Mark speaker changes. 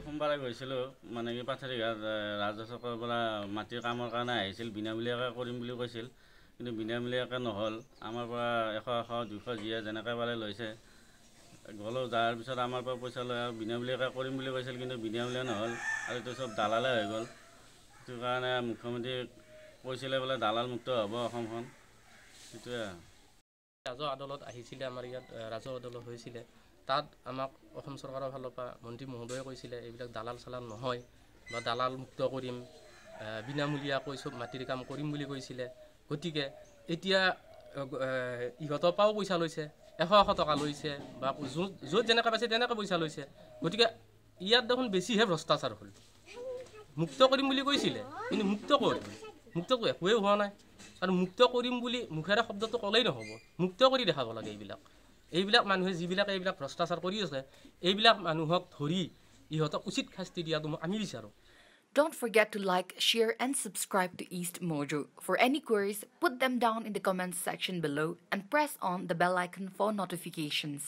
Speaker 1: সোমবাৰে গৈছিলোঁ মানে কি পাথাৰিঘাট ৰাজচকৰ পৰা মাটিৰ কামৰ কাৰণে আহিছিল, বিনামূলীয়াকৈ কৰিম বুলি কৈছিল, কিন্তু বিনামূলীয়াকৈ নহ'ল। আমাৰ পৰা 100, 200 যিয়ে যেনেকৈ পাৰে লৈছে। গ'লোঁ, যোৱাৰ পিছত আমাৰ পৰা পইচা লৈ আৰু বিনামূলীয়াকৈ কৰিম বুলি কৈছিল, কিন্তু বিনামূলীয়া নহ'ল আৰু এইটো চব দালালে হৈ গ'ল। সেইটো কাৰণে মুখ্যমন্ত্ৰীক কৈছিলে বোলে দালাল মুক্ত হ'ব অসমখন, সেইটোৱে।
Speaker 2: ৰাজহ আদালত আহিছিলে, আমাৰ ইয়াত ৰাজহ আদালত হৈছিলে। তাত আমাক অসম চৰকাৰৰ ফালৰ পৰা মন্ত্ৰী মহোদয়ে কৈছিলে এইবিলাক দালাল চালাল নহয় বা দালাল মুক্ত কৰিম, বিনামূলীয়াকৈ চব মাটিৰ কাম কৰিম বুলি কৈছিলে। গতিকে এতিয়া ইহঁতৰ পৰাও পইচা লৈছে, 100 টকা লৈছে বা য'ত যেনেকৈ পাইছে তেনেকৈ পইচা লৈছে। গতিকে ইয়াত দেখোন বেছিহে ভ্ৰষ্টাচাৰ হ'ল। মুক্ত কৰিম বুলি কৈছিলে, কিন্তু মুক্ত কৰি একোৱেই হোৱা নাই। আৰু মুক্ত কৰিম বুলি মুখেৰে শব্দটো ক'লেই নহ'ব, মুক্ত কৰি দেখাব লাগে। এইবিলাক মানুহে যিবিলাক এইবিলাক ভ্ৰষ্টাচাৰ কৰি আছে, এইবিলাক মানুহক ধৰি ইহঁতক উচিত শাস্তি দিয়াটো আমি বিচাৰোঁ।
Speaker 3: Don't forget to like, share and subscribe to East Mojo. For any queries, put them down in the comments section below and press on the bell icon for notifications.